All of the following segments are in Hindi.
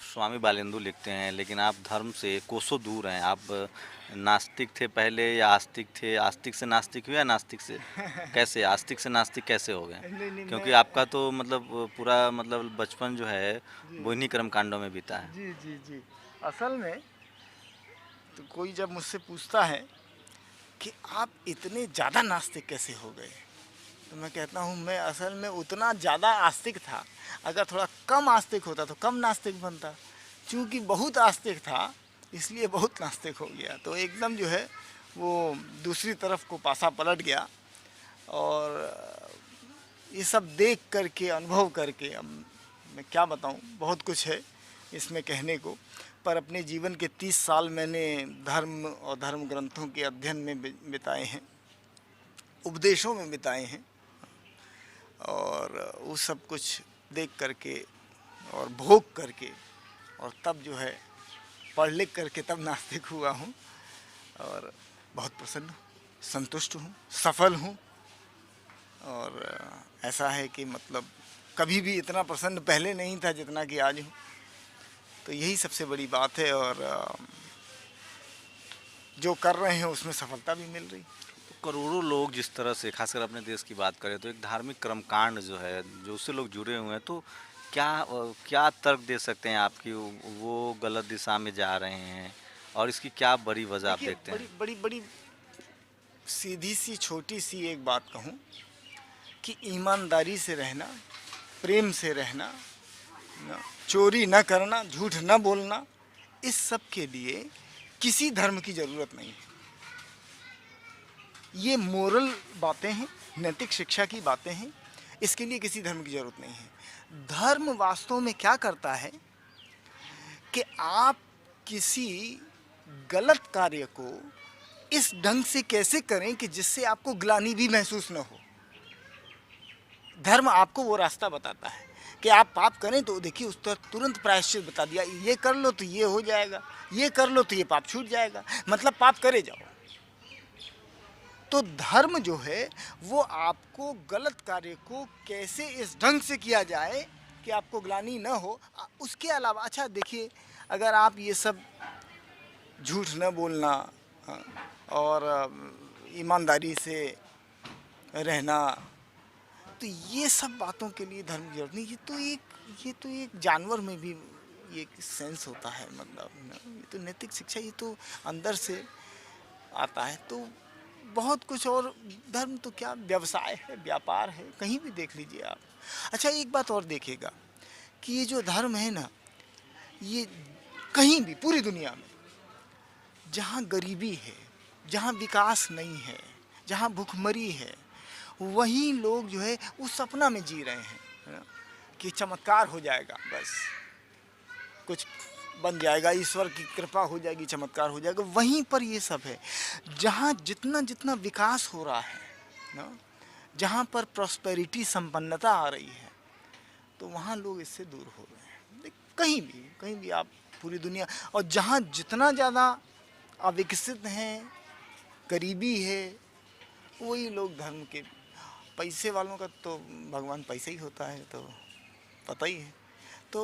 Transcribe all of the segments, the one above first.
स्वामी बालेंदु लिखते हैं, लेकिन आप धर्म से कोसों दूर हैं। आप नास्तिक थे पहले या आस्तिक थे? आस्तिक से नास्तिक हुए या नास्तिक से कैसे, आस्तिक से नास्तिक कैसे हो गए? नहीं नहीं क्योंकि मैं आपका तो मतलब पूरा मतलब बचपन जो है जी वो इन्हीं कर्म कांडों में बीता है। जी जी जी असल में तो कोई जब मुझसे पूछता है कि आप इतने ज़्यादा नास्तिक कैसे हो गए, तो मैं कहता हूँ मैं असल में उतना ज़्यादा आस्तिक था। अगर थोड़ा कम आस्तिक होता तो कम नास्तिक बनता। चूँकि बहुत आस्तिक था इसलिए बहुत नास्तिक हो गया, तो एकदम जो है वो दूसरी तरफ को पासा पलट गया। और ये सब देख करके अनुभव करके अब मैं क्या बताऊँ, बहुत कुछ है इसमें कहने को। पर अपने जीवन के 30 साल मैंने धर्म और धर्म ग्रंथों के अध्ययन में बिताए हैं, उपदेशों में बिताए हैं, और वो सब कुछ देख करके और भोग करके और तब जो है पढ़ लिख करके तब नास्तिक हुआ हूँ। और बहुत प्रसन्न हूँ, संतुष्ट हूँ, सफल हूँ। और ऐसा है कि मतलब कभी भी इतना प्रसन्न पहले नहीं था जितना कि आज हूँ। तो यही सबसे बड़ी बात है, और जो कर रहे हैं उसमें सफलता भी मिल रही। तो करोड़ों लोग जिस तरह से, खासकर अपने देश की बात करें तो एक धार्मिक कर्मकांड जो है जो उससे लोग जुड़े हुए हैं, तो क्या तर्क दे सकते हैं आपकी वो गलत दिशा में जा रहे हैं, और इसकी क्या बड़ी वजह आप देखिए देखते बड़ी हैं? बड़ी बड़ी सीधी सी छोटी सी एक बात कहूँ कि ईमानदारी से रहना, प्रेम से रहना, चोरी न करना, झूठ न बोलना, इस सब के लिए किसी धर्म की ज़रूरत नहीं है। ये मोरल बातें हैं, नैतिक शिक्षा की बातें हैं, इसके लिए किसी धर्म की ज़रूरत नहीं है। धर्म वास्तव में क्या करता है कि आप किसी गलत कार्य को इस ढंग से कैसे करें कि जिससे आपको ग्लानि भी महसूस न हो। धर्म आपको वो रास्ता बताता है कि आप पाप करें तो देखिए उस पर तुरंत प्रायश्चित बता दिया, ये कर लो तो ये हो जाएगा, ये कर लो तो ये पाप छूट जाएगा, मतलब पाप करे जाओ। तो धर्म जो है वो आपको गलत कार्य को कैसे इस ढंग से किया जाए कि आपको ग्लानि न हो। उसके अलावा अच्छा देखिए, अगर आप ये सब झूठ न बोलना, हाँ, और ईमानदारी से रहना, तो ये सब बातों के लिए धर्म की जरूरत नहीं। ये तो एक जानवर में भी ये सेंस होता है, मतलब ये तो नैतिक शिक्षा, ये तो अंदर से आता है। तो बहुत कुछ, और धर्म तो क्या व्यवसाय है, व्यापार है, कहीं भी देख लीजिए आप। अच्छा एक बात और देखिएगा कि ये जो धर्म है ना, ये कहीं भी पूरी दुनिया में जहाँ गरीबी है, जहाँ विकास नहीं है, जहाँ भूखमरी है, वहीं लोग जो है उस सपना में जी रहे हैं, है ना, कि चमत्कार हो जाएगा, बस कुछ बन जाएगा, ईश्वर की कृपा हो जाएगी, चमत्कार हो जाएगा। वहीं पर ये सब है। जहाँ जितना जितना विकास हो रहा है ना, जहाँ पर प्रॉस्पेरिटी, संपन्नता आ रही है, तो वहाँ लोग इससे दूर हो रहे हैं। कहीं भी आप पूरी दुनिया, और जहाँ जितना ज़्यादा अविकसित हैं, गरीबी है, वही लोग धर्म के, पैसे वालों का तो भगवान पैसे ही होता है, तो पता ही है। तो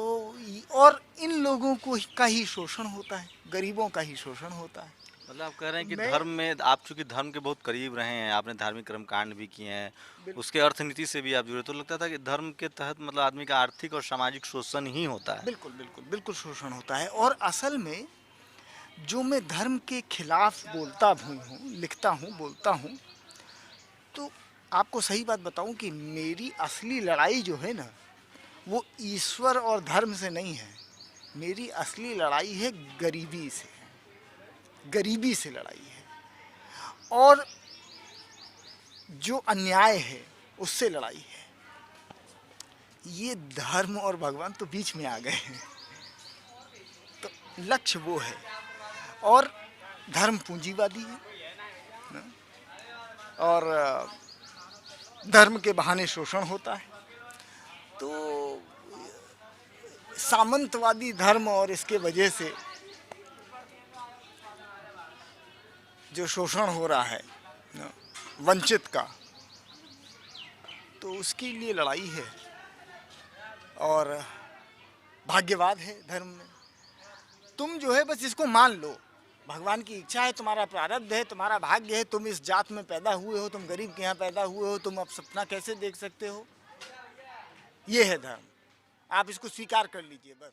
और इन लोगों को का ही शोषण होता है, गरीबों का ही शोषण होता है। मतलब आप कह रहे हैं कि मैं धर्म में आप चूंकि धर्म के बहुत करीब रहे हैं, आपने धार्मिक कर्मकांड भी किए हैं, बिल, उसके अर्थनीति से भी आप जुड़े, तो लगता था कि धर्म के तहत मतलब आदमी का आर्थिक और सामाजिक शोषण ही होता है। बिल्कुल बिल्कुल बिल्कुल शोषण होता है। और असल में जो मैं धर्म के खिलाफ बोलता भी हूँ, लिखता हूँ, बोलता हूँ, तो आपको सही बात बताऊँ कि मेरी असली लड़ाई जो है ना, वो ईश्वर और धर्म से नहीं है। मेरी असली लड़ाई है गरीबी से, गरीबी से लड़ाई है, और जो अन्याय है उससे लड़ाई है। ये धर्म और भगवान तो बीच में आ गए हैं, तो लक्ष्य वो है। और धर्म पूंजीवादी है ना, और धर्म के बहाने शोषण होता है। तो सामंतवादी धर्म और इसके वजह से जो शोषण हो रहा है ना, वंचित का, तो उसके लिए लड़ाई है। और भाग्यवाद है धर्म में। तुम जो है बस इसको मान लो, भगवान की इच्छा है, तुम्हारा प्रारब्ध है, तुम्हारा भाग्य है, तुम इस जात में पैदा हुए हो, तुम गरीब के यहाँ पैदा हुए हो, तुम अब सपना कैसे देख सकते हो? ये है धर्म, आप इसको स्वीकार कर लीजिए बस।